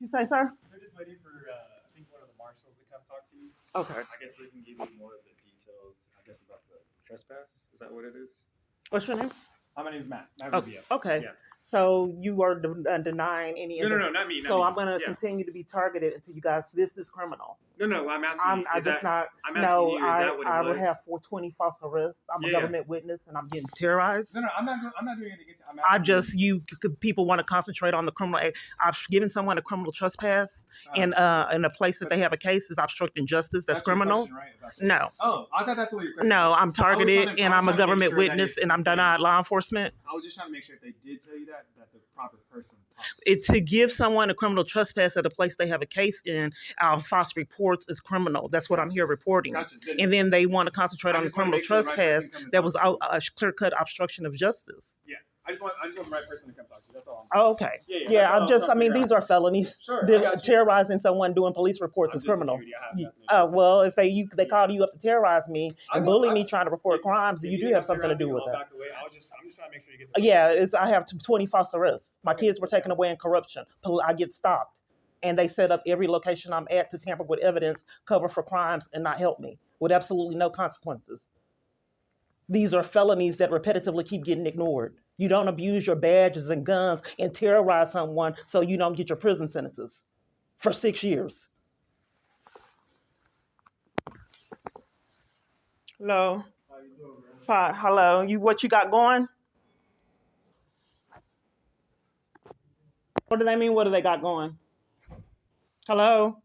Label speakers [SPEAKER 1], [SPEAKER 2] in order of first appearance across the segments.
[SPEAKER 1] You say, sir?
[SPEAKER 2] They're just waiting for, I think, one of the marshals to come talk to you.
[SPEAKER 1] Okay.
[SPEAKER 2] I guess they can give you more of the details, I guess, about the trespass. Is that what it is?
[SPEAKER 1] What's your name?
[SPEAKER 2] My name is Matt. Matt
[SPEAKER 1] Oh,
[SPEAKER 2] Rubio.
[SPEAKER 1] okay.
[SPEAKER 2] Yeah.
[SPEAKER 1] So you are denying any.
[SPEAKER 2] No, not me. Not
[SPEAKER 1] so
[SPEAKER 2] me.
[SPEAKER 1] I'm going to
[SPEAKER 2] Yeah.
[SPEAKER 1] continue to be targeted until you guys. This is criminal.
[SPEAKER 2] No. I'm asking you.
[SPEAKER 1] I
[SPEAKER 2] Is
[SPEAKER 1] just
[SPEAKER 2] that?
[SPEAKER 1] not.
[SPEAKER 2] I'm asking
[SPEAKER 1] No,
[SPEAKER 2] you. Is that what it
[SPEAKER 1] I
[SPEAKER 2] was?
[SPEAKER 1] would have 420 false arrests. I'm a
[SPEAKER 2] Yeah.
[SPEAKER 1] government witness, and I'm getting terrorized.
[SPEAKER 2] No. I'm not doing anything against you. I'm
[SPEAKER 1] I
[SPEAKER 2] asking
[SPEAKER 1] just people want to concentrate on the criminal. I've given someone a criminal trespass in a place that they have a case is obstructing justice. That's criminal.
[SPEAKER 2] Your question, right, about that.
[SPEAKER 1] No.
[SPEAKER 2] Oh, I thought that's what your question
[SPEAKER 1] No,
[SPEAKER 2] was.
[SPEAKER 1] I'm targeted and I'm a government witness and I'm denied law enforcement.
[SPEAKER 2] I was just trying to make sure if they did tell you that the proper person talks.
[SPEAKER 1] It's to give someone a criminal trespass at a place they have a case in, false reports is criminal. That's what I'm here reporting.
[SPEAKER 2] Gotcha.
[SPEAKER 1] And then they want to concentrate on the criminal trespass that was a clear-cut obstruction of justice.
[SPEAKER 2] Yeah. I just want the right person to come talk to you. That's all.
[SPEAKER 1] Oh, okay. Yeah, these are felonies.
[SPEAKER 2] Sure.
[SPEAKER 1] Terrorizing someone doing police reports is criminal. Well, if they call you up to terrorize me and bully me trying to report crimes, then you do have something to do with that.
[SPEAKER 2] I'm just trying to make sure you get
[SPEAKER 1] Yeah, I have 20 false arrests. My kids were taken away in corruption. I get stopped. And they set up every location I'm at to tamper with evidence, cover for crimes, and not help me with absolutely no consequences. These are felonies that repetitively keep getting ignored. You don't abuse your badges and guns and terrorize someone so you don't get your prison sentences for 6 years. Hello.
[SPEAKER 2] How you doing, man?
[SPEAKER 1] Hi, hello. What you got going? What do they mean? What do they got going? Hello.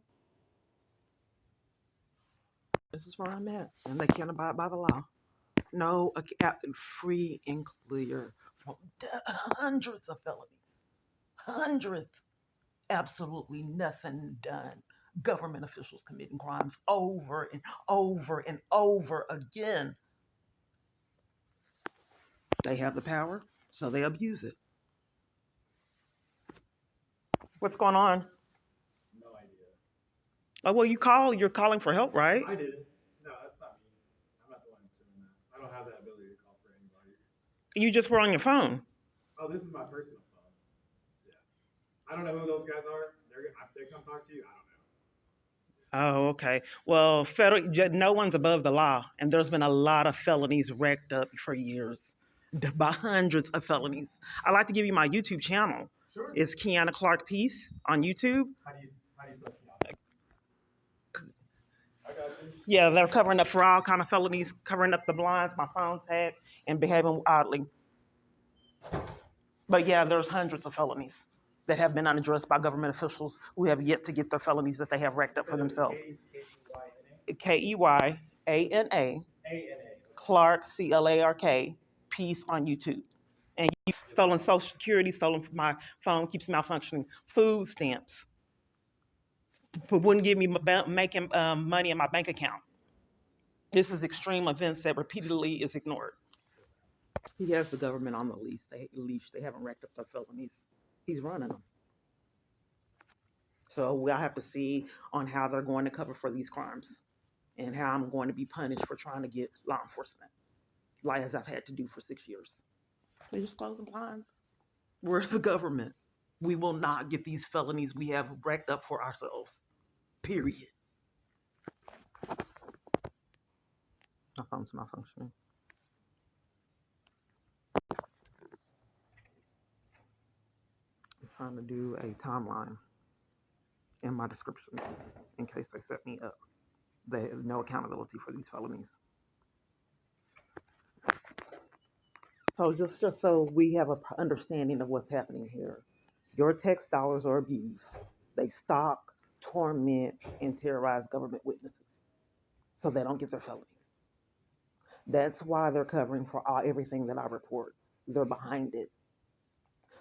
[SPEAKER 1] This is where I'm at, and they can't abide by the law. No, free and clear from hundreds of felonies. Hundreds. Absolutely nothing done. Government officials committing crimes over and over and over again. They have the power, so they abuse it. What's going on?
[SPEAKER 2] No idea.
[SPEAKER 1] Oh, well, you're calling for help, right?
[SPEAKER 2] I didn't. No, that's not me. I'm not the one who's doing that. I don't have that ability to call for anybody.
[SPEAKER 1] You just were on your phone.
[SPEAKER 2] Oh, this is my personal phone. Yeah. I don't know who those guys are. They come talk to you. I don't know.
[SPEAKER 1] Oh, okay. Well, no one's above the law, and there's been a lot of felonies racked up for years, by hundreds of felonies. I'd like to give you my YouTube channel.
[SPEAKER 2] Sure.
[SPEAKER 1] It's Kiana Clark Peace on YouTube.
[SPEAKER 2] How do you spell Kiana? I got you.
[SPEAKER 1] Yeah, they're covering up for all kind of felonies, covering up the blinds, my phone's hacked, and behaving oddly. But yeah, there's hundreds of felonies that have been unaddressed by government officials who have yet to get their felonies that they have racked up for themselves. Keynana. Clark, Clark, Peace on YouTube. And you stolen Social Security, stolen from my phone, keeps malfunctioning. Food stamps. But wouldn't give me making money in my bank account. This is extreme events that repeatedly is ignored. He has the government on the leash. They haven't racked up their felonies. He's running them. So we'll have to see on how they're going to cover for these crimes and how I'm going to be punished for trying to get law enforcement, like as I've had to do for 6 years. They just close the blinds. We're the government. We will not get these felonies we have racked up for ourselves. Period. My phone's not functioning. I'm trying to do a timeline in my descriptions in case they set me up. They have no accountability for these felonies. So just so we have an understanding of what's happening here. Your tax dollars are abused. They stalk, torment, and terrorize government witnesses so they don't get their felonies. That's why they're covering for everything that I report. They're behind it.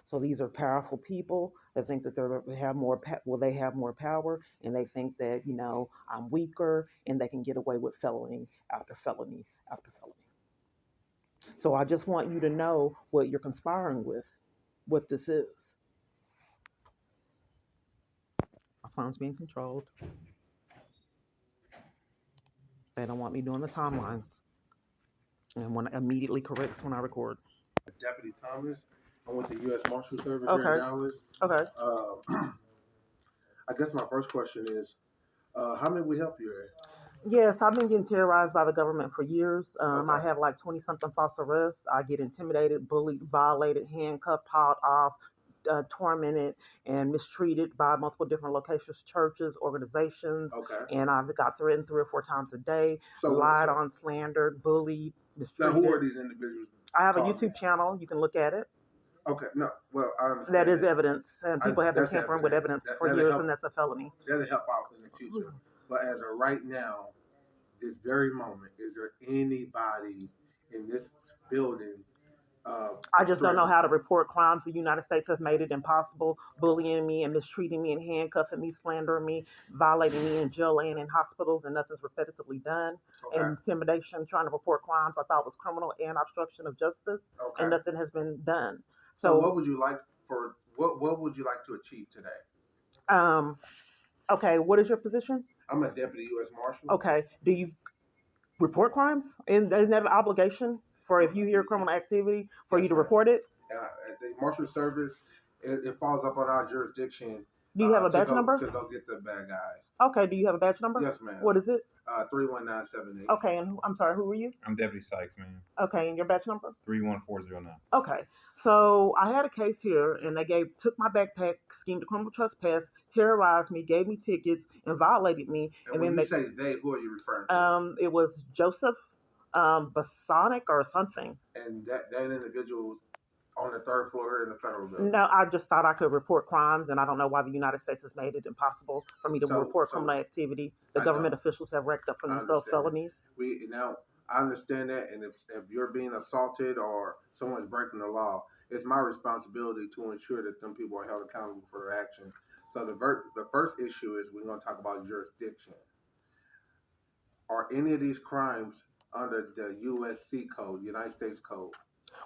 [SPEAKER 1] So these are powerful people that think that they have more power, and they think that I'm weaker, and they can get away with felony after felony after felony. So I just want you to know what you're conspiring with, what this is. My phone's being controlled. They don't want me doing the timelines, and want to immediately correct this when I record.
[SPEAKER 3] Deputy Thomas. I went to U.S. Marshal Service here in Dallas.
[SPEAKER 1] Okay.
[SPEAKER 3] I guess my first question is, how may we help you?
[SPEAKER 1] Yes, I've been getting terrorized by the government for years. I
[SPEAKER 3] Okay.
[SPEAKER 1] have like 20 something false arrests. I get intimidated, bullied, violated, handcuffed, hauled off, tormented, and mistreated by multiple different locations, churches, organizations.
[SPEAKER 3] Okay.
[SPEAKER 1] And I've got threatened 3 or 4 times a day,
[SPEAKER 3] So,
[SPEAKER 1] lied on, slandered, bullied,
[SPEAKER 3] now who are
[SPEAKER 1] mistreated.
[SPEAKER 3] these individuals?
[SPEAKER 1] I have a
[SPEAKER 3] Calling
[SPEAKER 1] YouTube channel. You can look at it.
[SPEAKER 3] Okay, no, well, I
[SPEAKER 1] That
[SPEAKER 3] understand
[SPEAKER 1] is
[SPEAKER 3] that.
[SPEAKER 1] evidence, and people have been
[SPEAKER 3] That's
[SPEAKER 1] tampering with
[SPEAKER 3] evidence.
[SPEAKER 1] evidence for
[SPEAKER 3] That'll
[SPEAKER 1] years,
[SPEAKER 3] help.
[SPEAKER 1] and that's a felony.
[SPEAKER 3] That'll help out in the future. But as of right now, this very moment, is there anybody in this building?
[SPEAKER 1] I just don't know
[SPEAKER 3] threatened?
[SPEAKER 1] how to report crimes. The United States has made it impossible, bullying me and mistreating me and handcuffing me, slandering me, violating me in jail and in hospitals, and nothing's repetitively done.
[SPEAKER 3] Okay.
[SPEAKER 1] Intimidation, trying to report crimes I thought was criminal, and obstruction of justice,
[SPEAKER 3] Okay.
[SPEAKER 1] and nothing has been done.
[SPEAKER 3] So what would you like to achieve today?
[SPEAKER 1] Okay, what is your position?
[SPEAKER 3] I'm a deputy U.S. Marshal.
[SPEAKER 1] Okay, do you report crimes? Isn't that an obligation for if you hear criminal activity for
[SPEAKER 3] Yes,
[SPEAKER 1] you to
[SPEAKER 3] ma'am.
[SPEAKER 1] report it?
[SPEAKER 3] The Marshal Service, it falls up on our jurisdiction.
[SPEAKER 1] Do you have a badge number?
[SPEAKER 3] To go get the bad guys.
[SPEAKER 1] Okay, do you have a badge number?
[SPEAKER 3] Yes, ma'am.
[SPEAKER 1] What is it?
[SPEAKER 3] 31978.
[SPEAKER 1] Okay, and I'm sorry, who were you?
[SPEAKER 4] I'm Deputy Sykes, man.
[SPEAKER 1] Okay, and your badge number?
[SPEAKER 4] 31409.
[SPEAKER 1] Okay, so I had a case here, and they took my backpack, schemed a criminal trespass, terrorized me, gave me tickets, and violated me.
[SPEAKER 3] And when
[SPEAKER 1] then
[SPEAKER 3] you say they, who are you referring to?
[SPEAKER 1] It was Joseph Basonic or something.
[SPEAKER 3] And that individual on the third floor here in the federal building?
[SPEAKER 1] No, I just thought I could report crimes, and I don't know why the United States has made it impossible for me to report criminal activity. The government officials have racked up for themselves felonies.
[SPEAKER 3] I understand that, and if you're being assaulted or someone's breaking the law, it's my responsibility to ensure that them people are held accountable for their actions. So the first issue is we're going to talk about jurisdiction. Are any of these crimes under the USC code, United States code?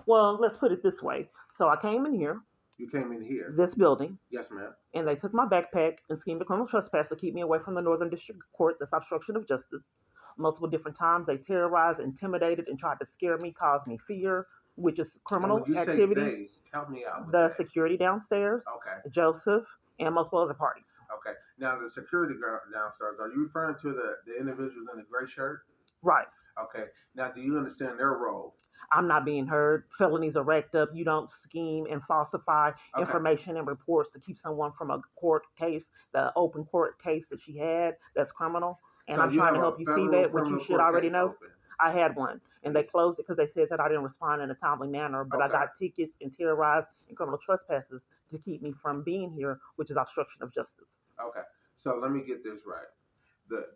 [SPEAKER 1] Well, let's put it this way. So I came in here.
[SPEAKER 3] You came in here?
[SPEAKER 1] This building.
[SPEAKER 3] Yes, ma'am.
[SPEAKER 1] And they took my backpack and schemed a criminal trespass to keep me away from the Northern District Court. That's obstruction of justice. Multiple different times they terrorized, intimidated, and tried to scare me, cause me fear, which is criminal activity.
[SPEAKER 3] Say they, help me out with
[SPEAKER 1] the
[SPEAKER 3] that.
[SPEAKER 1] Security downstairs.
[SPEAKER 3] Okay.
[SPEAKER 1] Joseph and multiple other parties.
[SPEAKER 3] Okay. Now the security downstairs, are you referring to the individuals in the gray shirt?
[SPEAKER 1] Right.
[SPEAKER 3] Okay. Now, do you understand their role?
[SPEAKER 1] I'm not being heard. Felonies are racked up. You don't scheme and falsify information and reports to keep someone from a court case, the open court case that she had, that's criminal. And I'm trying to help you see that, which you should already know. Open. I had one, and they closed it because they said that I didn't respond in a timely manner, but I got tickets and terrorized and criminal trespasses to keep me from being here, which is obstruction of justice.
[SPEAKER 3] Okay. So let me get this right.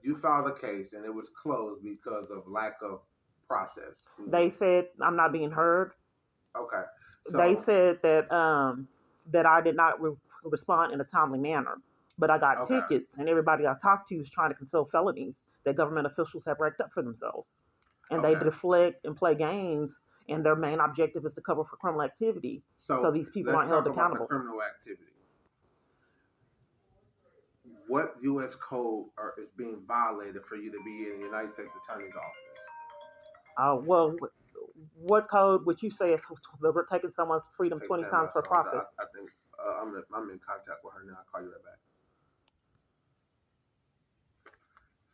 [SPEAKER 3] You filed a case, and it was closed because of lack of process.
[SPEAKER 1] They said I'm not being heard.
[SPEAKER 3] Okay. So,
[SPEAKER 1] they said that that I did not respond in a timely manner, but I got tickets, and everybody I talked to is trying to conceal felonies that government officials have racked up for themselves, and they deflect and play games, and their main objective is to cover for criminal activity. So these people aren't held accountable.
[SPEAKER 3] About the criminal activity. What U.S. code is being violated for you to be in the United States Attorney's Office?
[SPEAKER 1] Well, what code would you say if we're taking someone's freedom 20 times for profit?
[SPEAKER 3] I think I'm in contact with her now. I'll call you right back.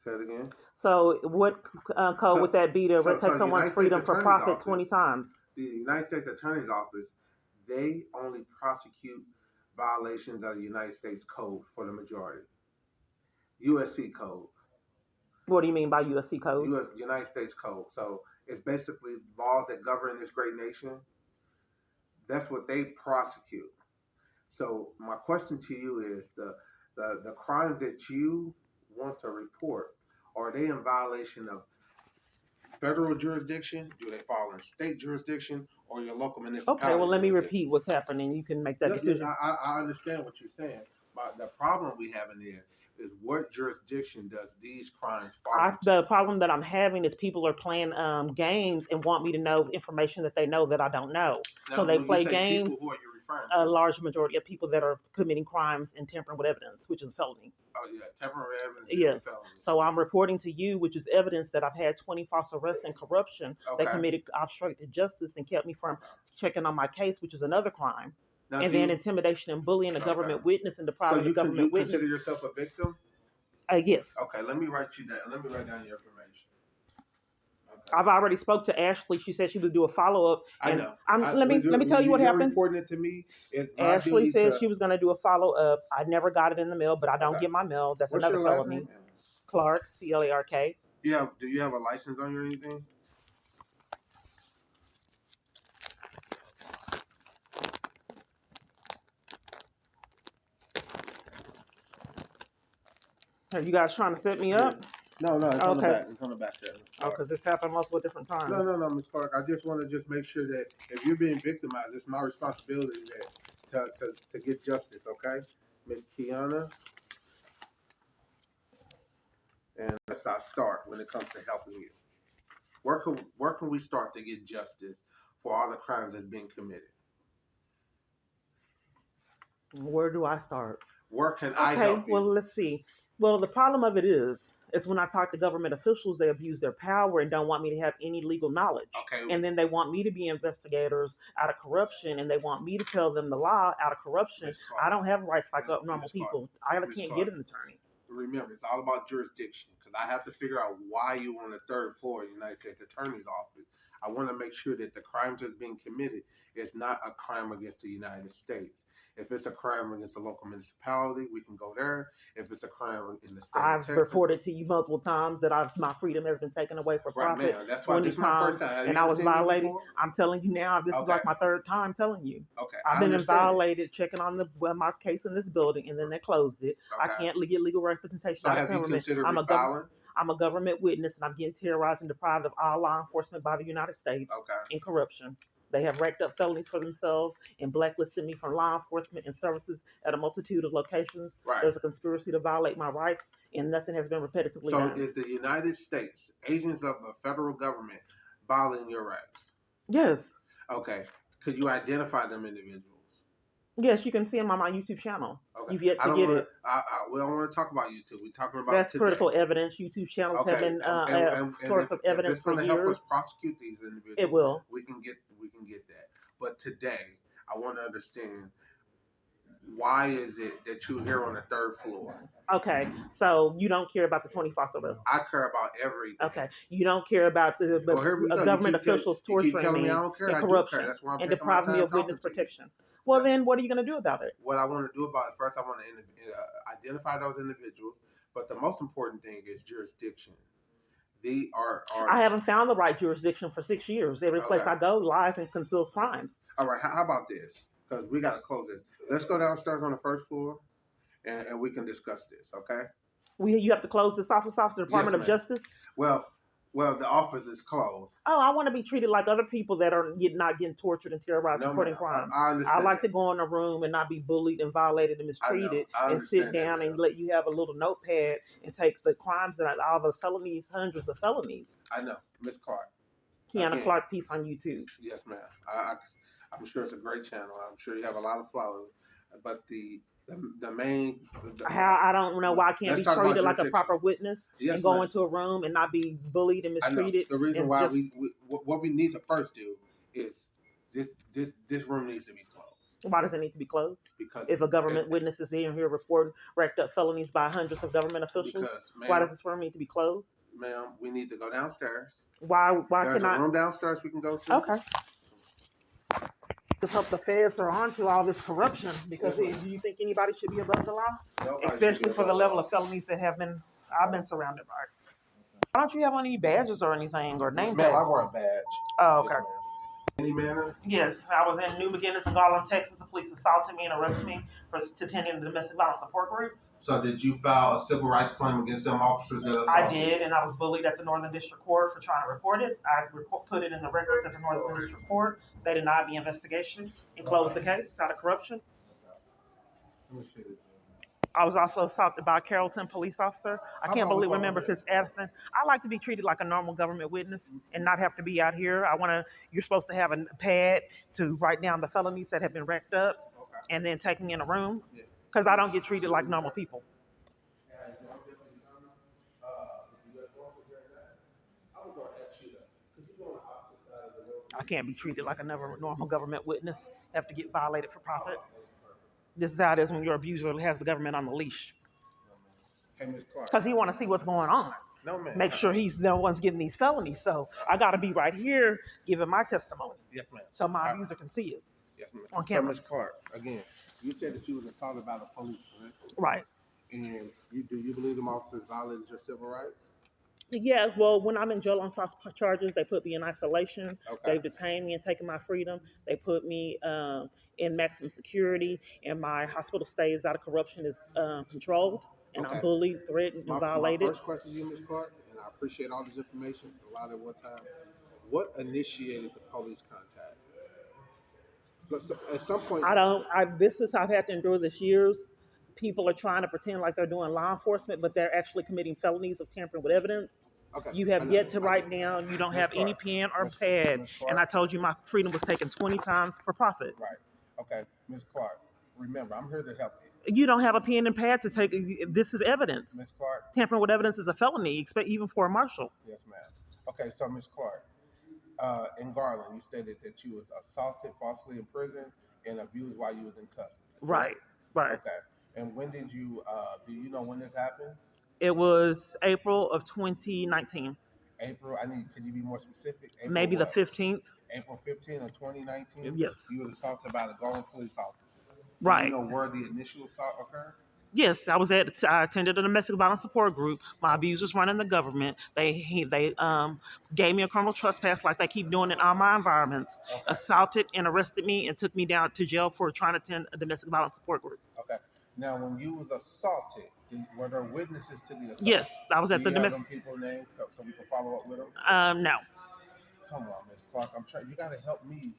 [SPEAKER 3] Say it again.
[SPEAKER 1] So what code would that be to take someone's freedom for profit 20 times?
[SPEAKER 3] The United States Attorney's Office, they only prosecute violations of the United States Code for the majority. USC code.
[SPEAKER 1] What do you mean by USC code?
[SPEAKER 3] United States Code. So it's basically laws that govern this great nation. That's what they prosecute. So my question to you is the crimes that you want to report, are they in violation of federal jurisdiction? Do they fall in state jurisdiction or your local municipality?
[SPEAKER 1] Okay, well, let me repeat what's happening. You can make that decision.
[SPEAKER 3] I understand what you're saying, but the problem we have in there is what jurisdiction does these crimes fall into?
[SPEAKER 1] The problem that I'm having is people are playing games and want me to know information that they know that I don't know.
[SPEAKER 3] Now,
[SPEAKER 1] so they play games.
[SPEAKER 3] People, who are you referring to?
[SPEAKER 1] A large majority of people that are committing crimes and tampering with evidence, which is felony.
[SPEAKER 3] Oh, yeah, tampering with evidence.
[SPEAKER 1] Yes. So I'm reporting to you, which is evidence that I've had 20 false arrests and corruption that committed obstructed justice and kept me from checking on my case, which is another crime.
[SPEAKER 3] Now,
[SPEAKER 1] and then intimidation and bullying a
[SPEAKER 3] Okay.
[SPEAKER 1] government witness and
[SPEAKER 3] So
[SPEAKER 1] depriving a
[SPEAKER 3] you
[SPEAKER 1] government witness.
[SPEAKER 3] consider yourself a victim?
[SPEAKER 1] Yes.
[SPEAKER 3] Okay, let me write you down. Let me write down your information. Okay.
[SPEAKER 1] I've already spoke to Ashley. She said she would do a follow up.
[SPEAKER 3] I know.
[SPEAKER 1] Let me tell you what
[SPEAKER 3] you're
[SPEAKER 1] happened.
[SPEAKER 3] reporting it to me. It's my
[SPEAKER 1] Ashley
[SPEAKER 3] duty
[SPEAKER 1] said
[SPEAKER 3] to.
[SPEAKER 1] she was going to do a follow up. I never got it in the mail, but I don't
[SPEAKER 3] Okay.
[SPEAKER 1] get my mail. That's
[SPEAKER 3] What's
[SPEAKER 1] another
[SPEAKER 3] your last
[SPEAKER 1] felony.
[SPEAKER 3] name?
[SPEAKER 1] Clark, Clark.
[SPEAKER 3] Do you have a license on you or anything?
[SPEAKER 1] Are you guys trying to set me up?
[SPEAKER 3] No, it's on the
[SPEAKER 1] Okay.
[SPEAKER 3] back. It's on the back there.
[SPEAKER 1] Oh, because it's happened multiple different times.
[SPEAKER 3] No, Ms. Clark. I just want to just make sure that if you're being victimized, it's my responsibility to get justice. Okay, Miss Kiana, and let's start when it comes to helping you. Where can we start to get justice for all the crimes that's being committed?
[SPEAKER 1] Where do I start?
[SPEAKER 3] Where can I help you?
[SPEAKER 1] Well, let's see. Well, the problem of it is when I talk to government officials, they abuse their power and don't want me to have any legal knowledge.
[SPEAKER 3] Okay.
[SPEAKER 1] And then they want me to be investigators out of corruption, and they want me to tell them the law out of corruption. I don't have rights like normal people. I can't get an attorney.
[SPEAKER 3] Remember, it's all about jurisdiction, because I have to figure out why you on the third floor of the United States Attorney's Office. I want to make sure that the crimes that's being committed is not a crime against the United States. If it's a crime against a local municipality, we can go there. If it's a crime in the state of Texas,
[SPEAKER 1] reported to you multiple times that my freedom has been taken away for profit.
[SPEAKER 3] Right, that's why this is my first time.
[SPEAKER 1] And I was violated. I'm telling you now, this is like my third time telling you.
[SPEAKER 3] Okay,
[SPEAKER 1] I've been violated, checking on my case in this building, and then they closed it. Okay. I can't get legal representation.
[SPEAKER 3] So have you considered filing?
[SPEAKER 1] I'm a government witness, and I'm getting terrorized and deprived of all law enforcement by the United States in corruption. They have racked up felonies for themselves and blacklisted me from law enforcement and services at a multitude of locations.
[SPEAKER 3] Right.
[SPEAKER 1] There's a conspiracy to violate my rights, and nothing has been repetitively done.
[SPEAKER 3] So is the United States, agents of the federal government, violating your rights?
[SPEAKER 1] Yes.
[SPEAKER 3] Okay. Could you identify them individuals?
[SPEAKER 1] Yes, you can see them on my YouTube channel.
[SPEAKER 3] Okay.
[SPEAKER 1] You've yet to get it.
[SPEAKER 3] We don't want to talk about YouTube. We're talking about
[SPEAKER 1] that's today. Critical evidence. YouTube channels have been a source of evidence for years. It's going to help us prosecute these individuals. It will. We can get that. But today, I want to understand, why is it that you're here on the third floor? Okay, so you don't care about the 20 false arrests.
[SPEAKER 3] I care about everything.
[SPEAKER 1] Okay, you don't care about the government officials torturing me and corruption and depriving me of witness protection. Well, then what are you going to do about it?
[SPEAKER 3] What I want to do about it, first I want to identify those individuals, but the most important thing is jurisdiction. I
[SPEAKER 1] haven't found the right jurisdiction for 6 years. Every place I go lies and conceals crimes.
[SPEAKER 3] All right, how about this? Because we got to close this. Let's go downstairs on the first floor, and we can discuss this, okay?
[SPEAKER 1] You have to close this office off, the Department of Justice?
[SPEAKER 3] Well, the office is closed.
[SPEAKER 1] Oh, I want to be treated like other people that are not getting tortured and terrorized and reporting crime. I like to go in a room and not be bullied and violated and mistreated and sit down and let you have a little notepad and take the crimes and all the felonies, hundreds of felonies.
[SPEAKER 3] I know. Miss Clark.
[SPEAKER 1] Kiana Clark piece on YouTube.
[SPEAKER 3] Yes, ma'am. I'm sure it's a great channel. I'm sure you have a lot of followers. But the main...
[SPEAKER 1] I don't know why I can't be treated like a proper witness and go into a room and not be bullied and mistreated.
[SPEAKER 3] The reason why what we need to first do is this room needs to be closed.
[SPEAKER 1] Why does it need to be closed?
[SPEAKER 3] Because
[SPEAKER 1] if a government witness is in here reporting racked up felonies by hundreds of government officials, why does this room need to be closed?
[SPEAKER 3] Ma'am, we need to go downstairs.
[SPEAKER 1] Why
[SPEAKER 3] There's
[SPEAKER 1] can I?
[SPEAKER 3] There's a room downstairs we can go to.
[SPEAKER 1] Okay. Just hope the feds are onto all this corruption, because do you think anybody should be above the law?
[SPEAKER 3] Nobody
[SPEAKER 1] especially for the level of felonies that I've been surrounded by. Why don't you have any badges or anything or name tags?
[SPEAKER 3] Ma'am, I wear a badge.
[SPEAKER 1] Oh, okay.
[SPEAKER 3] Any manner?
[SPEAKER 1] Yes, I was in New Beginnings in Garland, Texas. The police assaulted me and arrested me for attending the domestic violence support group.
[SPEAKER 3] So did you file a civil rights claim against them officers?
[SPEAKER 1] I did, and I was bullied at the Northern District Court for trying to report it. I put it in the records at the Northern District Court. They denied the investigation and closed the case out of corruption. I was also assaulted by a Carrollton police officer. I can't remember if it's Addison. I like to be treated like a normal government witness and not have to be out here. You're supposed to have a pad to write down the felonies that have been racked up and then take me in a room, because I don't get treated like normal people. I can't be treated like a normal government witness. Have to get violated for profit. This is how it is when your abuser has the government on the leash.
[SPEAKER 3] Hey, Ms. Clark.
[SPEAKER 1] Because he want to see what's going on.
[SPEAKER 3] No, ma'am.
[SPEAKER 1] Make sure he's the one's getting these felonies. So I got to be right here giving my testimony.
[SPEAKER 3] Yes, ma'am.
[SPEAKER 1] So my abuser can see it.
[SPEAKER 3] Yes, ma'am.
[SPEAKER 1] On
[SPEAKER 3] So,
[SPEAKER 1] cameras.
[SPEAKER 3] Ms. Clark, again, you said that you was assaulted by the police, correct?
[SPEAKER 1] Right.
[SPEAKER 3] And do you believe them officers violated your civil rights?
[SPEAKER 1] Yeah, well, when I'm in jail on false charges, they put me in isolation.
[SPEAKER 3] Okay.
[SPEAKER 1] They've detained me and taken my freedom. They put me in maximum security, and my hospital stay is out of corruption is controlled, and
[SPEAKER 3] Okay.
[SPEAKER 1] I'm bullied, threatened, and violated.
[SPEAKER 3] My first question to you, Ms. Clark, and I appreciate all this information, a lot at one time. What initiated the police contact? At some point,
[SPEAKER 1] This is I've had to endure this years. People are trying to pretend like they're doing law enforcement, but they're actually committing felonies of tampering with evidence.
[SPEAKER 3] okay,
[SPEAKER 1] You have yet to write down. You don't have any pen or pad.
[SPEAKER 3] Ms. Clark.
[SPEAKER 1] And I told you my freedom was taken 20 times for profit.
[SPEAKER 3] Right. Okay, Ms. Clark, remember, I'm here to help you.
[SPEAKER 1] You don't have a pen and pad to take. This is evidence.
[SPEAKER 3] Ms. Clark?
[SPEAKER 1] Tampering with evidence is a felony, expect even for a marshal.
[SPEAKER 3] Yes, ma'am. Okay, so Ms. Clark, in Garland, you stated that you was assaulted, falsely imprisoned, and abused while you was in custody.
[SPEAKER 1] Right, right.
[SPEAKER 3] Okay. And when did you, do you know when this happened?
[SPEAKER 1] It was April of 2019.
[SPEAKER 3] April, can you be more specific? April
[SPEAKER 1] Maybe
[SPEAKER 3] what?
[SPEAKER 1] the 15th.
[SPEAKER 3] April 15th of 2019?
[SPEAKER 1] Yes.
[SPEAKER 3] You were assaulted by the Garland police officer.
[SPEAKER 1] Right.
[SPEAKER 3] Do you know where the initial assault occurred?
[SPEAKER 1] Yes, I attended a domestic violence support group. My abusers running the government. They gave me a criminal trespass like they keep doing in all my environments.
[SPEAKER 3] Okay.
[SPEAKER 1] Assaulted and arrested me and took me down to jail for trying to attend a domestic violence support group.
[SPEAKER 3] Okay. Now, when you was assaulted, were there witnesses to the assault?
[SPEAKER 1] Yes, I was at the
[SPEAKER 3] Do you have
[SPEAKER 1] domestic.
[SPEAKER 3] them people names so we can follow up with them?
[SPEAKER 1] No.
[SPEAKER 3] Come on, Ms. Clark. I'm trying. You got to help me.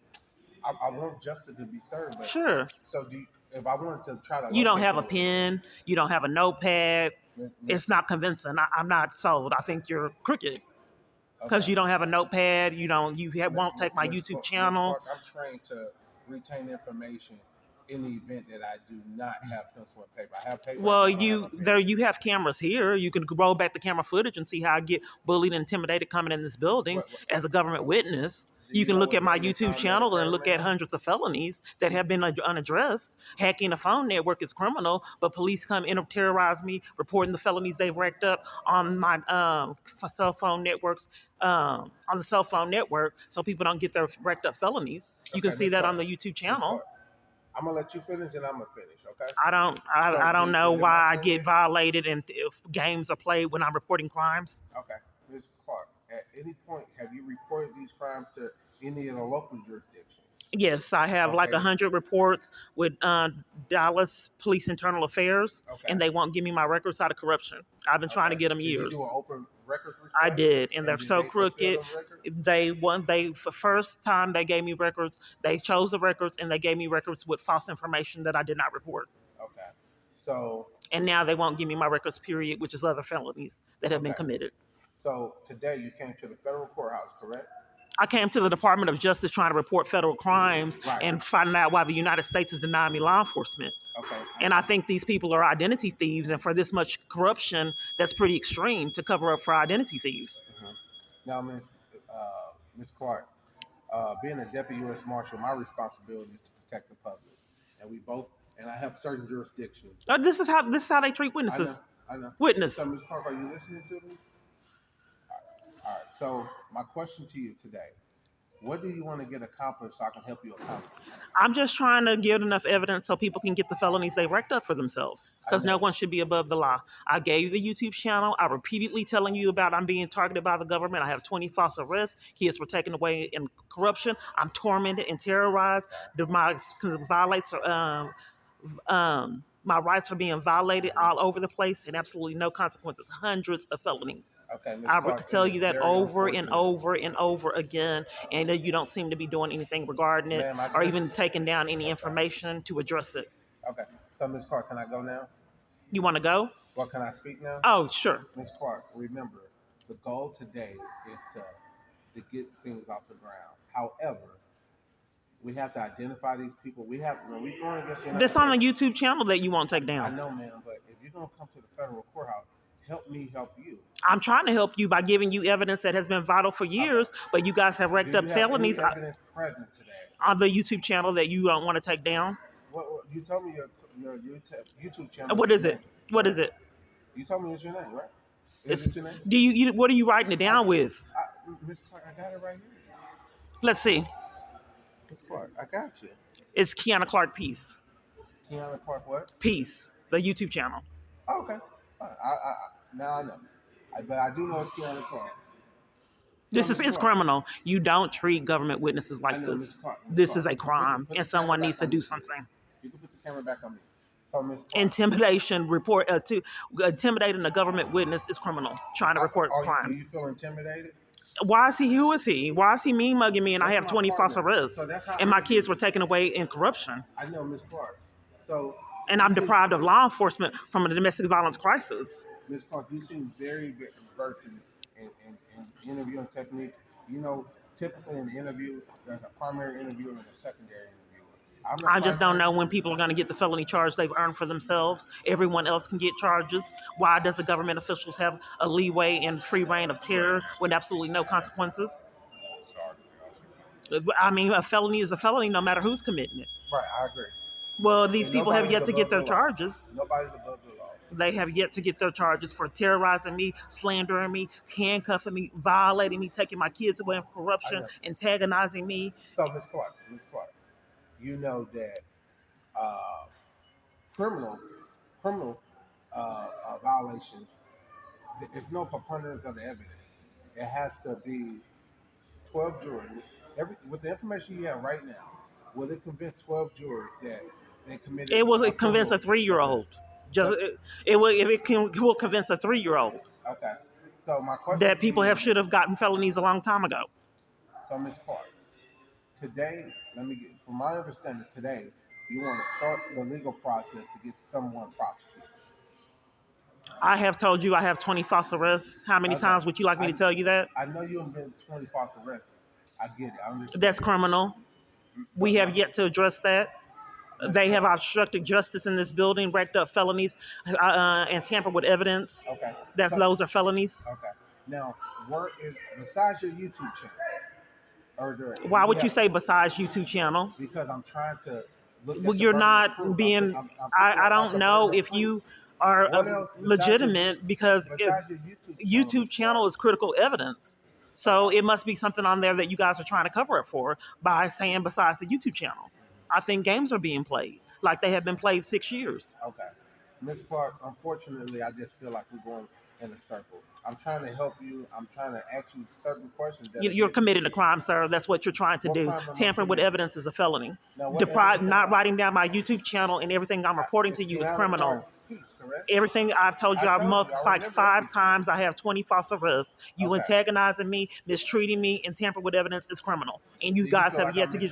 [SPEAKER 3] I want justice to be served. But
[SPEAKER 1] Sure.
[SPEAKER 3] So if I wanted to try to,
[SPEAKER 1] You don't
[SPEAKER 3] locate
[SPEAKER 1] have a
[SPEAKER 3] them-
[SPEAKER 1] pen. You don't have a notepad.
[SPEAKER 3] Ms.
[SPEAKER 1] It's not convincing. I'm not sold. I think you're crooked because
[SPEAKER 3] okay.
[SPEAKER 1] you don't have a notepad. You won't take my
[SPEAKER 3] Ms.
[SPEAKER 1] YouTube
[SPEAKER 3] Clark,
[SPEAKER 1] channel.
[SPEAKER 3] Ms. Clark, I'm trained to retain information in the event that I do not have pencil and paper. I have paper.
[SPEAKER 1] Well,
[SPEAKER 3] I don't have a pen.
[SPEAKER 1] you have cameras here. You can roll back the camera footage and see how I get bullied and intimidated coming in this building as a government witness.
[SPEAKER 3] Do
[SPEAKER 1] You can
[SPEAKER 3] know
[SPEAKER 1] look
[SPEAKER 3] what
[SPEAKER 1] at my
[SPEAKER 3] day and time
[SPEAKER 1] YouTube
[SPEAKER 3] that
[SPEAKER 1] channel and
[SPEAKER 3] occurred,
[SPEAKER 1] look at
[SPEAKER 3] ma'am?
[SPEAKER 1] hundreds of felonies that have been unaddressed. Hacking a phone network is criminal, but police come in and terrorize me, reporting the felonies they've racked up on my cell phone networks, on the cell phone network, so people don't get their racked up felonies. You can
[SPEAKER 3] Okay,
[SPEAKER 1] see
[SPEAKER 3] Ms.
[SPEAKER 1] that
[SPEAKER 3] Clark,
[SPEAKER 1] on the YouTube
[SPEAKER 3] Ms.
[SPEAKER 1] channel.
[SPEAKER 3] Clark, I'm gonna let you finish, and I'm gonna finish. Okay.
[SPEAKER 1] I don't
[SPEAKER 3] So,
[SPEAKER 1] know
[SPEAKER 3] is it
[SPEAKER 1] why
[SPEAKER 3] my
[SPEAKER 1] I get
[SPEAKER 3] opinion?
[SPEAKER 1] violated and if games are played when I'm reporting crimes.
[SPEAKER 3] Okay, Ms. Clark. At any point, have you reported these crimes to any of the local jurisdictions?
[SPEAKER 1] Yes, I have like
[SPEAKER 3] Okay.
[SPEAKER 1] 100 reports with Dallas Police Internal Affairs,
[SPEAKER 3] Okay.
[SPEAKER 1] and they won't give me my records out of corruption. I've been trying to
[SPEAKER 3] Okay.
[SPEAKER 1] get them
[SPEAKER 3] Did
[SPEAKER 1] years.
[SPEAKER 3] you do an open records request?
[SPEAKER 1] I did, and they're
[SPEAKER 3] did
[SPEAKER 1] so
[SPEAKER 3] they fulfill
[SPEAKER 1] crooked.
[SPEAKER 3] them records?
[SPEAKER 1] They for first time they gave me records. They chose the records, and they gave me records with false information that I did not report.
[SPEAKER 3] Okay. So,
[SPEAKER 1] And now they won't give me my records. Period, which is other felonies that have been
[SPEAKER 3] Okay.
[SPEAKER 1] committed.
[SPEAKER 3] so today you came to the federal courthouse, correct?
[SPEAKER 1] I came to the Department of Justice trying to report federal crimes
[SPEAKER 3] Right.
[SPEAKER 1] and finding out why the United States is denying me law enforcement.
[SPEAKER 3] Okay.
[SPEAKER 1] And I think these people are identity thieves, and for this much corruption, that's pretty extreme to cover up for identity thieves.
[SPEAKER 3] Now, Ms. Clark, being a deputy U.S. Marshal, my responsibility is to protect the public, and I have certain jurisdictions.
[SPEAKER 1] This is how they treat witnesses.
[SPEAKER 3] I know.
[SPEAKER 1] Witness.
[SPEAKER 3] So, Ms. Clark, are you listening to me? All right. So, my question to you today: what do you want to get accomplished so I can help you accomplish?
[SPEAKER 1] I'm just trying to get enough evidence so people can get the felonies they racked up for themselves. Because
[SPEAKER 3] I know.
[SPEAKER 1] no one should be above the law. I gave you the YouTube channel. I repeatedly telling you about I'm being targeted by the government. I have 20 false arrests. Kids were taken away in corruption. I'm tormented and terrorized. My rights are being violated all over the place and absolutely no consequences. Hundreds of felonies.
[SPEAKER 3] Okay, Ms.
[SPEAKER 1] I
[SPEAKER 3] Clark,
[SPEAKER 1] tell
[SPEAKER 3] it
[SPEAKER 1] you
[SPEAKER 3] is
[SPEAKER 1] that
[SPEAKER 3] very
[SPEAKER 1] over and
[SPEAKER 3] unfortunate.
[SPEAKER 1] over and over again, and you don't seem to be doing anything regarding it
[SPEAKER 3] Ma'am, I
[SPEAKER 1] or
[SPEAKER 3] just-
[SPEAKER 1] even taking down any information to address it.
[SPEAKER 3] Okay. So, Ms. Clark, can I go now?
[SPEAKER 1] You want to go?
[SPEAKER 3] Well, can I speak now?
[SPEAKER 1] Oh, sure.
[SPEAKER 3] Ms. Clark, remember, the goal today is to get things off the ground. However, we have to identify these people. When we going against
[SPEAKER 1] This on the YouTube channel that you won't take
[SPEAKER 3] I
[SPEAKER 1] down.
[SPEAKER 3] know, ma'am, but if you're gonna come to the federal courthouse, help me help you.
[SPEAKER 1] I'm trying to help you by giving you evidence that has been vital for years, but you guys have
[SPEAKER 3] Do
[SPEAKER 1] racked
[SPEAKER 3] you
[SPEAKER 1] up
[SPEAKER 3] have any
[SPEAKER 1] felonies
[SPEAKER 3] evidence present today?
[SPEAKER 1] on the YouTube channel that you don't want to take down.
[SPEAKER 3] What you told me your YouTube channel
[SPEAKER 1] What
[SPEAKER 3] is
[SPEAKER 1] is
[SPEAKER 3] your
[SPEAKER 1] it?
[SPEAKER 3] name.
[SPEAKER 1] What is
[SPEAKER 3] Correct?
[SPEAKER 1] it?
[SPEAKER 3] You told me it's your name, right? Is
[SPEAKER 1] It's,
[SPEAKER 3] it your name?
[SPEAKER 1] do you what are you writing it down with?
[SPEAKER 3] Miss Clark, I got it right here.
[SPEAKER 1] Let's see.
[SPEAKER 3] Miss Clark, I got you.
[SPEAKER 1] It's Kiana Clark Peace.
[SPEAKER 3] Kiana Clark, what?
[SPEAKER 1] Peace, the YouTube channel.
[SPEAKER 3] Oh, okay. Now I know. But I do know it's Kiana Clark. So,
[SPEAKER 1] This is
[SPEAKER 3] Miss
[SPEAKER 1] it's
[SPEAKER 3] Clark,
[SPEAKER 1] criminal. You don't treat government witnesses
[SPEAKER 3] I
[SPEAKER 1] like
[SPEAKER 3] know, Miss
[SPEAKER 1] this.
[SPEAKER 3] Clark. Miss
[SPEAKER 1] This
[SPEAKER 3] Clark,
[SPEAKER 1] is a crime,
[SPEAKER 3] put
[SPEAKER 1] and
[SPEAKER 3] the camera
[SPEAKER 1] someone needs
[SPEAKER 3] back
[SPEAKER 1] to
[SPEAKER 3] on
[SPEAKER 1] do
[SPEAKER 3] me, please.
[SPEAKER 1] something.
[SPEAKER 3] You can put the camera back on me. So, Miss Clark,
[SPEAKER 1] Intimidation report to intimidating a government witness is criminal. Trying to report
[SPEAKER 3] do you
[SPEAKER 1] crimes.
[SPEAKER 3] feel intimidated?
[SPEAKER 1] Why is he? Who is he? Why is he mean mugging me and I
[SPEAKER 3] That's
[SPEAKER 1] have
[SPEAKER 3] my
[SPEAKER 1] 20 false
[SPEAKER 3] partner.
[SPEAKER 1] arrests
[SPEAKER 3] So that's how
[SPEAKER 1] and my
[SPEAKER 3] interview
[SPEAKER 1] kids were
[SPEAKER 3] is.
[SPEAKER 1] taken away in corruption
[SPEAKER 3] I know, Miss Clark. So,
[SPEAKER 1] and
[SPEAKER 3] you
[SPEAKER 1] I'm
[SPEAKER 3] seem-
[SPEAKER 1] deprived of law enforcement from a domestic violence crisis?
[SPEAKER 3] Miss Clark, you seem very, very versed in interviewing techniques. You know, typically in an interview, there's a primary interviewer and a secondary interviewer. I'm the
[SPEAKER 1] I just don't know
[SPEAKER 3] primary.
[SPEAKER 1] when people are going to get the felony charge they've earned for themselves. Everyone else can get charges. Why does the government officials have a leeway and free reign of terror with absolutely no consequences? I mean, a felony is a felony no matter who's committing it.
[SPEAKER 3] Right, I agree.
[SPEAKER 1] Well, these
[SPEAKER 3] And
[SPEAKER 1] people have
[SPEAKER 3] nobody's
[SPEAKER 1] yet to get
[SPEAKER 3] above
[SPEAKER 1] their
[SPEAKER 3] the law.
[SPEAKER 1] charges.
[SPEAKER 3] Nobody's above the law.
[SPEAKER 1] They have yet to get their charges for terrorizing me, slandering me, handcuffing me, violating me, taking my kids away from corruption, antagonizing me.
[SPEAKER 3] So, Miss Clark, you know that criminal violations, there's no preponderance of the evidence. It has to be 12 jurors. With the information you have right now, will it convince 12 jurors that they committed?
[SPEAKER 1] It will
[SPEAKER 3] a
[SPEAKER 1] convince a
[SPEAKER 3] criminal
[SPEAKER 1] 3-year-old. Just
[SPEAKER 3] But-
[SPEAKER 1] it will if it will convince a 3-year-old
[SPEAKER 3] Okay. So my question
[SPEAKER 1] that
[SPEAKER 3] to
[SPEAKER 1] people
[SPEAKER 3] you,
[SPEAKER 1] should have gotten felonies a long time ago.
[SPEAKER 3] So Ms. Clark, today, from my understanding, today you want to start the legal process to get someone prosecuted.
[SPEAKER 1] I have told you I have 20 false arrests. How many
[SPEAKER 3] Okay.
[SPEAKER 1] times would you like me to tell you that?
[SPEAKER 3] I know you have been 20 false arrests. I get it. I understand.
[SPEAKER 1] That's criminal. We have yet to address that. They have obstructed justice in this building, racked up felonies, and tampered with evidence.
[SPEAKER 3] Okay.
[SPEAKER 1] Those are felonies.
[SPEAKER 3] Okay. Now, where is besides your YouTube channel?
[SPEAKER 1] Why would you say besides YouTube channel?
[SPEAKER 3] Because I'm trying to look.
[SPEAKER 1] Well, you're not being. I don't know if you are legitimate because YouTube channel is critical evidence. So it must be something on there that you guys are trying to cover it for by saying besides the YouTube channel. I think games are being played like they have been played 6 years.
[SPEAKER 3] Okay. Ms. Clark, unfortunately, I just feel like we're going in a circle. I'm trying to help you. I'm trying to ask you certain questions.
[SPEAKER 1] You're committing a crime, sir. That's what you're trying to do. Tampering with evidence is a felony. Not writing down my YouTube channel and everything I'm reporting to you is criminal. Everything I've told you, I've like 5 times. I have 20 false arrests. You antagonizing me, mistreating me, and tampering with evidence is criminal. And you guys have yet to get.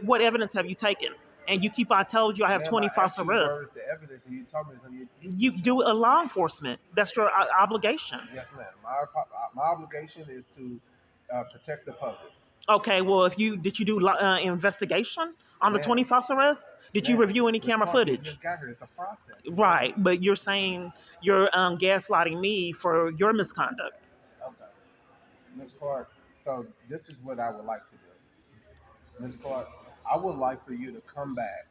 [SPEAKER 1] What evidence have you taken? And you keep. I told you I have 20 false arrests. You do a law enforcement. That's your obligation.
[SPEAKER 3] Yes, ma'am. My obligation is to protect the public.
[SPEAKER 1] Okay. Well, did you do investigation on the 20 false arrests? Did you review any camera footage?
[SPEAKER 3] Just got here. It's a process.
[SPEAKER 1] Right, but you're saying you're gaslighting me for your misconduct.
[SPEAKER 3] Okay, Ms. Clark. So this is what I would like to do, Ms. Clark. I would like for you to come back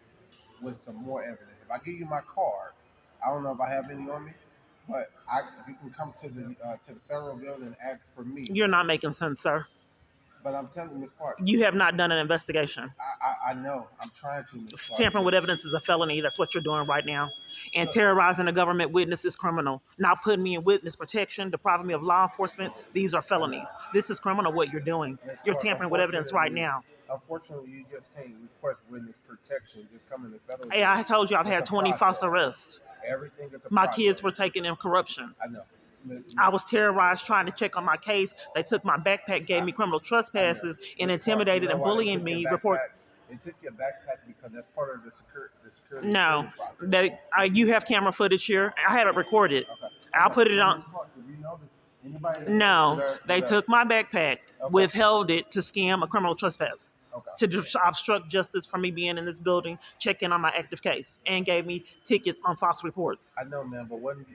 [SPEAKER 3] with some more evidence. If I give you my card, I don't know if I have any on me, but you can come to the federal building and ask for me.
[SPEAKER 1] You're not making sense, sir.
[SPEAKER 3] But I'm telling you, Ms. Clark.
[SPEAKER 1] You have not done an investigation.
[SPEAKER 3] I know. I'm trying to, Ms. Clark.
[SPEAKER 1] Tampering with evidence is a felony. That's what you're doing right now. And terrorizing a government witness is criminal. Not putting me in witness protection, depriving me of law enforcement, these are felonies. This is criminal what you're doing. You're tampering with evidence right now.
[SPEAKER 3] Unfortunately, you just can't request witness protection. Just come in the federal.
[SPEAKER 1] Hey, I told you I've had 20 false arrests.
[SPEAKER 3] Everything is
[SPEAKER 1] my kids were taken in corruption.
[SPEAKER 3] I know.
[SPEAKER 1] I was terrorized trying to check on my case. They took my backpack, gave me criminal trespasses, and intimidated and bullying me.
[SPEAKER 3] They took your backpack because that's part of the security.
[SPEAKER 1] No, you have camera footage here. I have it recorded.
[SPEAKER 3] Okay.
[SPEAKER 1] I'll put it on. No, they took my backpack, withheld it to scam a criminal trespass.
[SPEAKER 3] Okay.
[SPEAKER 1] to obstruct justice from me being in this building, checking on my active case, and gave me tickets on false reports.
[SPEAKER 3] I know, man, but wasn't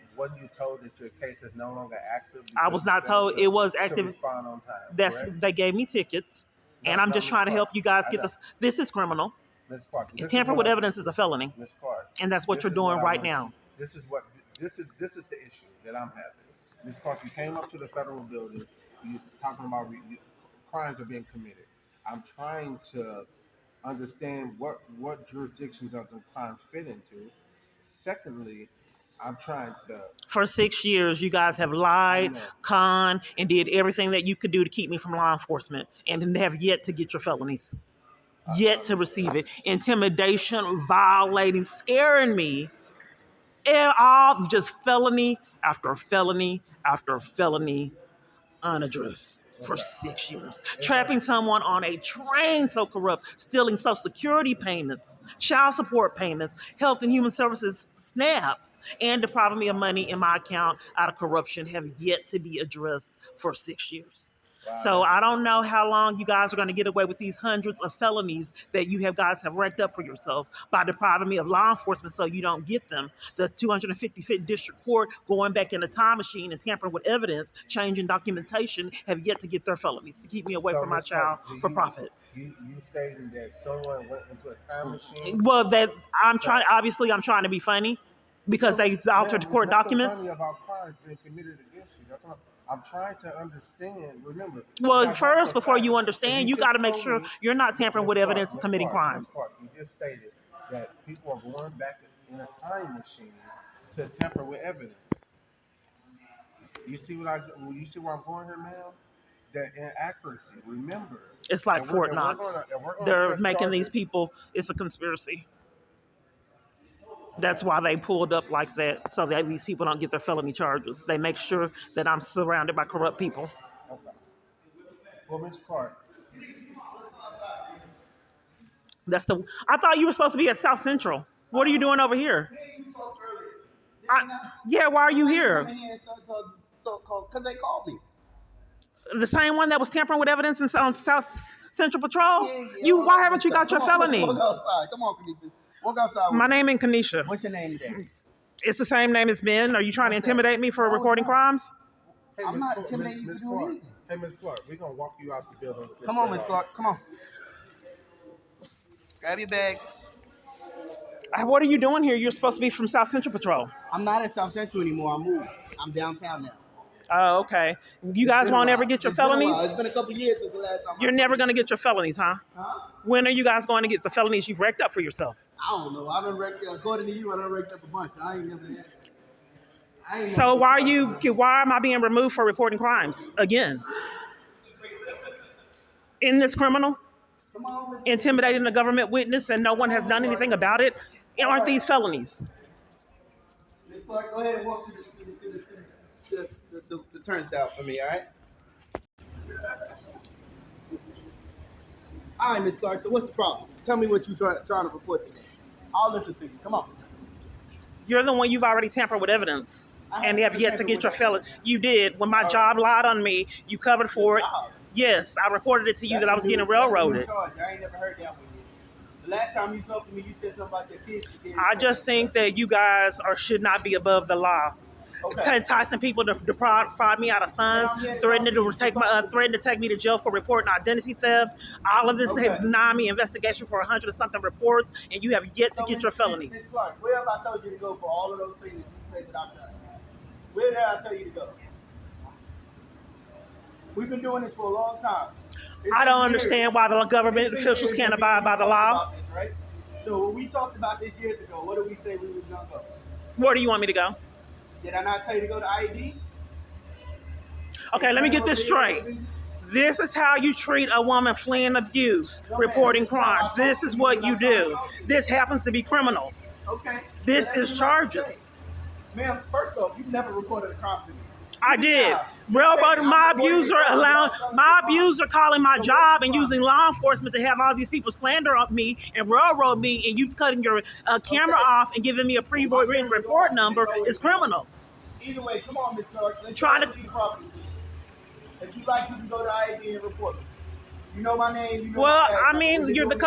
[SPEAKER 3] you told that your case is no longer active?
[SPEAKER 1] I
[SPEAKER 3] Because
[SPEAKER 1] was
[SPEAKER 3] you
[SPEAKER 1] not
[SPEAKER 3] failed
[SPEAKER 1] told it was
[SPEAKER 3] to
[SPEAKER 1] active.
[SPEAKER 3] respond on time,
[SPEAKER 1] That's
[SPEAKER 3] correct?
[SPEAKER 1] they gave me tickets,
[SPEAKER 3] No,
[SPEAKER 1] and I'm
[SPEAKER 3] no,
[SPEAKER 1] just
[SPEAKER 3] Ms.
[SPEAKER 1] trying to
[SPEAKER 3] Clark.
[SPEAKER 1] help you guys
[SPEAKER 3] I
[SPEAKER 1] get
[SPEAKER 3] know.
[SPEAKER 1] this. This is criminal.
[SPEAKER 3] Ms. Clark, this is
[SPEAKER 1] Tampering
[SPEAKER 3] what
[SPEAKER 1] with evidence is a felony,
[SPEAKER 3] Ms. Clark,
[SPEAKER 1] and that's what
[SPEAKER 3] this
[SPEAKER 1] you're
[SPEAKER 3] is what
[SPEAKER 1] doing
[SPEAKER 3] I
[SPEAKER 1] right
[SPEAKER 3] want.
[SPEAKER 1] now.
[SPEAKER 3] This is the issue that I'm having. Ms. Clark, you came up to the federal building. You talking about crimes are being committed. I'm trying to understand what jurisdictions does the crimes fit into. Secondly, I'm trying to.
[SPEAKER 1] For 6 years, you guys have
[SPEAKER 3] I
[SPEAKER 1] lied,
[SPEAKER 3] know.
[SPEAKER 1] conned, and did everything that you could do to keep me from law enforcement, and have yet to get your felonies. Yet to receive it. Intimidation, violating, scaring me. And all just felony after felony after felony unaddressed for
[SPEAKER 3] Okay.
[SPEAKER 1] 6 years.
[SPEAKER 3] Okay.
[SPEAKER 1] Trapping someone on a train so corrupt, stealing Social Security payments, child support payments, Health and Human Services SNAP, and depriving me of money in my account out of corruption have yet to be addressed for 6 years.
[SPEAKER 3] Wow,
[SPEAKER 1] So I don't know how long you guys are going to get away with these hundreds of felonies that you guys have racked up for yourself by depriving me of law enforcement so you don't get them. The 255th District Court going back in the time machine and tampering with evidence, changing documentation, have yet to get their felonies to keep me away
[SPEAKER 3] So,
[SPEAKER 1] from my
[SPEAKER 3] Ms. Clark,
[SPEAKER 1] child for profit.
[SPEAKER 3] You stating that someone went into a time machine?
[SPEAKER 1] Well, that I'm trying. Obviously, I'm trying to be funny because they altered the
[SPEAKER 3] Ma'am,
[SPEAKER 1] court
[SPEAKER 3] there's nothing
[SPEAKER 1] documents.
[SPEAKER 3] funny about crimes being committed against you. That's what I'm trying to understand. Remember,
[SPEAKER 1] Well, first, before you understand, you got to make sure you're not tampering with evidence and committing crimes.
[SPEAKER 3] Ms. Clark, you just stated that people are going back in a time machine to tamper with evidence. You see where I'm going here, ma'am? That inaccuracy. Remember,
[SPEAKER 1] It's like
[SPEAKER 3] and we're-
[SPEAKER 1] Fort
[SPEAKER 3] and we're
[SPEAKER 1] Knox.
[SPEAKER 3] gonna- and we're gonna
[SPEAKER 1] They're
[SPEAKER 3] press
[SPEAKER 1] making these
[SPEAKER 3] charges.
[SPEAKER 1] people. It's a conspiracy. That's why they pulled up like that, so that these people don't get their felony charges. They make sure that I'm surrounded by corrupt people.
[SPEAKER 3] Okay. Well, Ms. Clark,
[SPEAKER 1] That's the. I thought you were supposed to be at South Central. What are you doing over here? Yeah, why are you here?
[SPEAKER 5] Because they called me.
[SPEAKER 1] The same one that was tampering with evidence on South Central Patrol?
[SPEAKER 5] Yeah.
[SPEAKER 1] Why haven't you got your felony?
[SPEAKER 5] Walk outside. Come on, Kanisha. Walk outside.
[SPEAKER 1] My name is Kanisha.
[SPEAKER 5] What's your name today?
[SPEAKER 1] It's the same name it's been. Are you trying to intimidate me for
[SPEAKER 5] No,
[SPEAKER 1] reporting
[SPEAKER 5] it's not.
[SPEAKER 1] crimes?
[SPEAKER 3] hey,
[SPEAKER 5] I'm
[SPEAKER 3] Ms.
[SPEAKER 5] not
[SPEAKER 3] Clark,
[SPEAKER 5] intimidating you
[SPEAKER 3] Ms.
[SPEAKER 5] for doing
[SPEAKER 3] Clark.
[SPEAKER 5] anything.
[SPEAKER 3] Hey, Ms. Clark, we're gonna walk you out the building.
[SPEAKER 5] Come on, Miss Clark. Come on. Grab your bags.
[SPEAKER 1] What are you doing here? You're supposed to be from South Central Patrol.
[SPEAKER 5] I'm not at South Central anymore. I moved. I'm downtown now.
[SPEAKER 1] Oh, okay. You guys
[SPEAKER 5] It's been a
[SPEAKER 1] won't
[SPEAKER 5] while.
[SPEAKER 1] ever get your
[SPEAKER 5] It's been a while.
[SPEAKER 1] felonies?
[SPEAKER 5] It's been a couple years since the last time.
[SPEAKER 1] You're never going to get your felonies, huh?
[SPEAKER 5] Huh?
[SPEAKER 1] When are you guys going to get the felonies you've racked up for yourself?
[SPEAKER 5] I don't know. I done wrecked. According to you, I done wrecked up a bunch. I ain't never.
[SPEAKER 1] So why am I being removed for reporting crimes again? In this criminal?
[SPEAKER 5] Come on.
[SPEAKER 1] Intimidating a government witness and no one has done anything about it? Aren't these felonies?
[SPEAKER 5] Miss Clark, go ahead and walk through the turnstile for me, all right? All right, Miss Clark, so what's the problem? Tell me what you're trying to report today. I'll listen to you. Come on.
[SPEAKER 1] You're the one you've already tampered with evidence and have yet to get your felony. You did. When my job lied on me, you covered for it. Yes, I reported it to you that I was getting railroaded.
[SPEAKER 5] I ain't never heard that one yet. The last time you talked to me, you said something about your kids.
[SPEAKER 1] I just think that you guys should not be above the law.
[SPEAKER 5] Okay.
[SPEAKER 1] Enticing people to defraud me out of funds, threatening to take me to jail for reporting identity theft. All of this
[SPEAKER 5] Okay.
[SPEAKER 1] have denied me investigation for 100 and something reports, and you have yet to get your felonies.
[SPEAKER 5] Miss Clark, where have I told you to go for all of those things that you say that I've done? Where did I tell you to go? We've been doing this for a long time.
[SPEAKER 1] I don't understand why the government officials can't abide by the law.
[SPEAKER 5] This, right? So when we talked about this years ago, what did we say we was gonna go?
[SPEAKER 1] Where do you want me to go?
[SPEAKER 5] Did I not tell you to go to IED?
[SPEAKER 1] Okay, let me get this straight. This is how you treat a woman fleeing abuse, reporting crimes. This is what you do. This happens to be criminal.
[SPEAKER 5] Okay.
[SPEAKER 1] This is charges.
[SPEAKER 5] Ma'am, first off, you've never reported a crime to me.
[SPEAKER 1] I did. Railroading my abuser calling my job and using law enforcement to have all these people slander on me and railroad me, and you cutting your camera off and giving me a pre-written report number is criminal.
[SPEAKER 5] Either way, come on, Miss Clark. Let's
[SPEAKER 1] Trying to-
[SPEAKER 5] see the property. If you like, you can go to IED and report me. You know my name. You know
[SPEAKER 1] Well,
[SPEAKER 5] my
[SPEAKER 1] I mean, you're the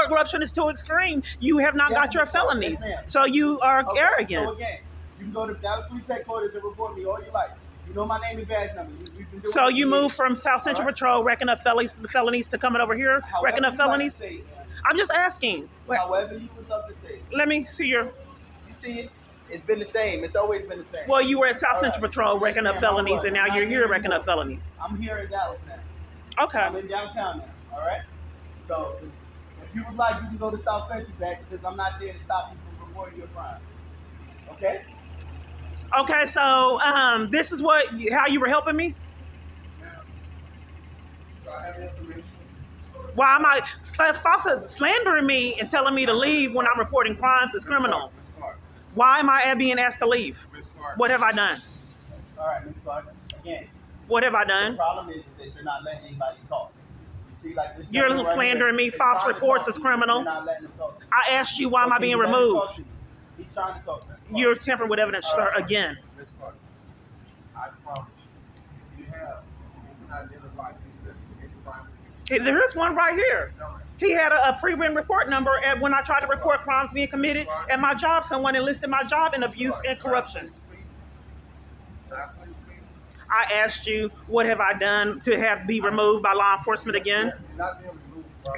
[SPEAKER 1] corruption is too extreme. You have not got your felonies, so you are arrogant.
[SPEAKER 5] So again, you can go to Dallas Police Headquarters and report me all you like. You know my name and badge number. We've been doing
[SPEAKER 1] So
[SPEAKER 5] it
[SPEAKER 1] you
[SPEAKER 5] for
[SPEAKER 1] move
[SPEAKER 5] years.
[SPEAKER 1] from South Central
[SPEAKER 5] All right?
[SPEAKER 1] Patrol racking up felonies to coming over here
[SPEAKER 5] However
[SPEAKER 1] racking up
[SPEAKER 5] you like
[SPEAKER 1] felonies.
[SPEAKER 5] to say it, man.
[SPEAKER 1] I'm just asking. Wait,
[SPEAKER 5] However you would love to say it.
[SPEAKER 1] let me see your.
[SPEAKER 5] You see it? It's been the same. It's always been the same.
[SPEAKER 1] Well, you were at South
[SPEAKER 5] All
[SPEAKER 1] Central
[SPEAKER 5] right.
[SPEAKER 1] Patrol
[SPEAKER 5] Yes,
[SPEAKER 1] racking up
[SPEAKER 5] ma'am, I
[SPEAKER 1] felonies,
[SPEAKER 5] was.
[SPEAKER 1] and now
[SPEAKER 5] I'm
[SPEAKER 1] you're
[SPEAKER 5] not
[SPEAKER 1] here
[SPEAKER 5] here
[SPEAKER 1] racking up
[SPEAKER 5] anymore.
[SPEAKER 1] felonies.
[SPEAKER 5] I'm here in Dallas now.
[SPEAKER 1] Okay.
[SPEAKER 5] I'm in downtown now. All right. So if you would like, you can go to South Central back because I'm not there to stop you from reporting your crime. Okay.
[SPEAKER 1] Okay. So this is how you were helping me.
[SPEAKER 3] So I have information.
[SPEAKER 1] Why am I slandering me and telling me to leave when I'm reporting crimes is criminal?
[SPEAKER 3] Ms. Clark.
[SPEAKER 1] Why am I being asked to leave?
[SPEAKER 3] Ms. Clark.
[SPEAKER 1] What have I done?
[SPEAKER 5] All right, Ms. Clark. Again,
[SPEAKER 1] What have I
[SPEAKER 5] the
[SPEAKER 1] done?
[SPEAKER 5] problem is that you're not letting anybody talk. You see, like this.
[SPEAKER 1] You're
[SPEAKER 5] gentleman right
[SPEAKER 1] slandering
[SPEAKER 5] here
[SPEAKER 1] me.
[SPEAKER 5] is
[SPEAKER 1] False
[SPEAKER 5] trying to
[SPEAKER 1] reports
[SPEAKER 5] talk
[SPEAKER 1] is
[SPEAKER 5] to you,
[SPEAKER 1] criminal.
[SPEAKER 5] You're not letting him talk.
[SPEAKER 1] I asked you why am I
[SPEAKER 5] Okay,
[SPEAKER 1] being
[SPEAKER 5] you let him
[SPEAKER 1] removed?
[SPEAKER 5] talk to you. He's trying to talk to you.
[SPEAKER 1] You're tampering with evidence, sir, again.
[SPEAKER 3] Ms. Clark, I promise you, you can identify people that commit crimes against you.
[SPEAKER 1] There is one right here.
[SPEAKER 3] No, ma'am.
[SPEAKER 1] He had a pre-written report number when I tried to report crimes being committed at my job. Someone enlisted my job in abuse and corruption. I asked you, what have I done to be removed by law enforcement again?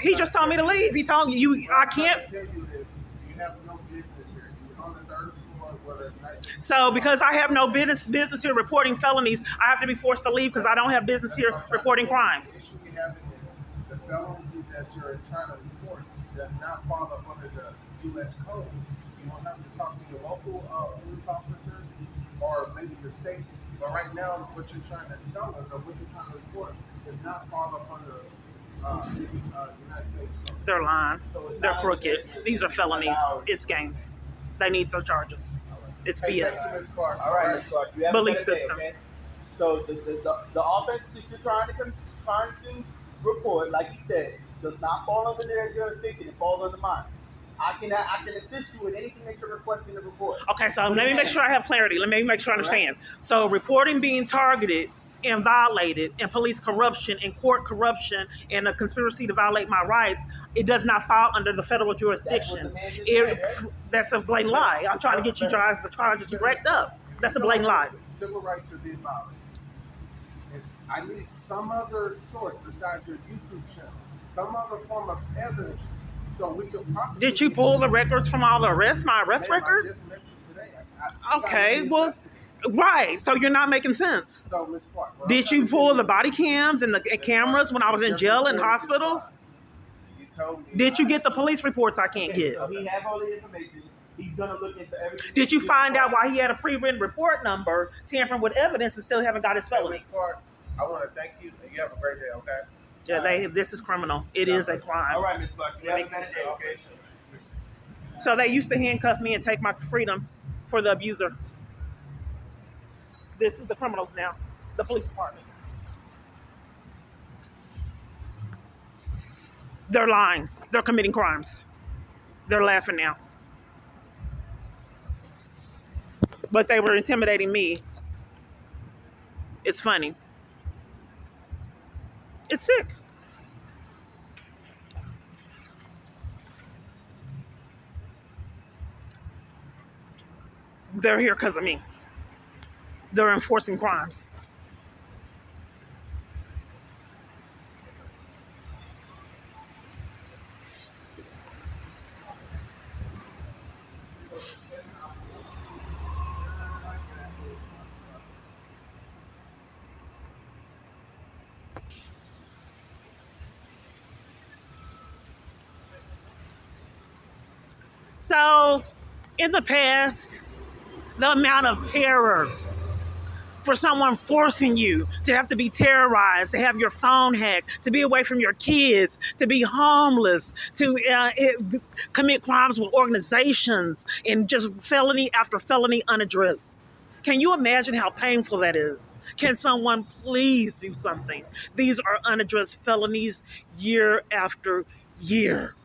[SPEAKER 1] He just told me to leave. He told you I can't.
[SPEAKER 3] Tell you that you have no business here. You're on the third floor, whether it's night.
[SPEAKER 1] So because I have no business here reporting felonies, I have to be forced to leave because I don't have business here reporting crimes.
[SPEAKER 3] The issue we have is the felony that you're trying to report does not fall up under the U.S. code. You will have to talk to your local police officer or maybe your state. But right now, what you're trying to tell us or what you're trying to report does not fall up under United States code.
[SPEAKER 1] They're lying.
[SPEAKER 5] So it's
[SPEAKER 1] They're
[SPEAKER 5] not
[SPEAKER 1] crooked.
[SPEAKER 5] under-
[SPEAKER 1] These are felonies.
[SPEAKER 5] allowed.
[SPEAKER 1] It's games. They need their charges. It's
[SPEAKER 3] Hey,
[SPEAKER 1] BS.
[SPEAKER 3] thank you, Ms. Clark.
[SPEAKER 5] All right, Ms. Clark. You have
[SPEAKER 1] Belief
[SPEAKER 5] a better day,
[SPEAKER 1] system.
[SPEAKER 5] okay? So the offense that you're trying to report, like you said, does not fall under their jurisdiction. It falls under mine. I can assist you with anything that you're requesting to report.
[SPEAKER 1] Okay, so let me make sure I have clarity. Let me make sure I understand. So reporting being targeted and violated and police corruption and court corruption and a conspiracy to violate my rights, it does not fall under the federal jurisdiction.
[SPEAKER 5] That's what the man just said, right?
[SPEAKER 1] That's a blatant lie. I'm trying to get you guys the charges you racked up. That's a blatant lie.
[SPEAKER 3] Civil rights are being violated. I need some other source besides your YouTube channel, some other form of evidence, so we can prosecute.
[SPEAKER 1] Did you pull the records from all the arrests, my arrest
[SPEAKER 3] Ma'am,
[SPEAKER 1] record?
[SPEAKER 3] I just met you today. I
[SPEAKER 1] Okay,
[SPEAKER 3] gotta
[SPEAKER 1] well,
[SPEAKER 3] investigate.
[SPEAKER 1] right. So you're not making sense.
[SPEAKER 3] So, Ms. Clark, what I'm
[SPEAKER 1] Did you
[SPEAKER 3] trying to
[SPEAKER 1] pull
[SPEAKER 3] do
[SPEAKER 1] the
[SPEAKER 3] is-
[SPEAKER 1] body cams and the cameras when I was in jail and hospitals?
[SPEAKER 3] You told me.
[SPEAKER 1] Did you get the police reports I can't
[SPEAKER 5] Okay,
[SPEAKER 1] get?
[SPEAKER 5] so he have all the information. He's gonna look into everything.
[SPEAKER 1] Did you find out why he had a pre-written report number, tampering with evidence, and still haven't got his
[SPEAKER 3] Hey,
[SPEAKER 1] felony?
[SPEAKER 3] Ms. Clark, I want to thank you, and you have a great day. Okay.
[SPEAKER 1] Yeah, this is criminal. It is a crime.
[SPEAKER 5] All right, Ms. Clark. You have a better day, okay?
[SPEAKER 1] So they used to handcuff me and take my freedom for the abuser. This is the criminals now, the police department. They're lying. They're committing crimes. They're laughing now. But they were intimidating me. It's funny. It's sick. They're here because of me. They're enforcing crimes. So, in the past, the amount of terror for someone forcing you to have to be terrorized, to have your phone hacked, to be away from your kids, to be homeless, to commit crimes with organizations, and just felony after felony unaddressed. Can you imagine how painful that is? Can someone please do something? These are unaddressed felonies year after year.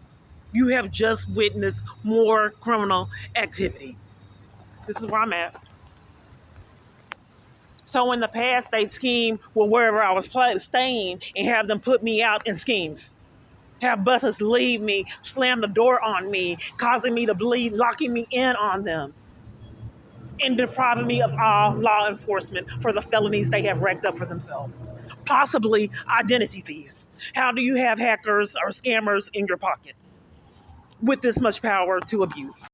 [SPEAKER 1] You have just witnessed more criminal activity. This is where I'm at. So in the past, they'd scheme well wherever I was staying and have them put me out in schemes. Have buses leave me, slam the door on me, causing me to bleed, locking me in on them, and depriving me of all law enforcement for the felonies they have racked up for themselves. Possibly identity thieves. How do you have hackers or scammers in your pocket with this much power to abuse?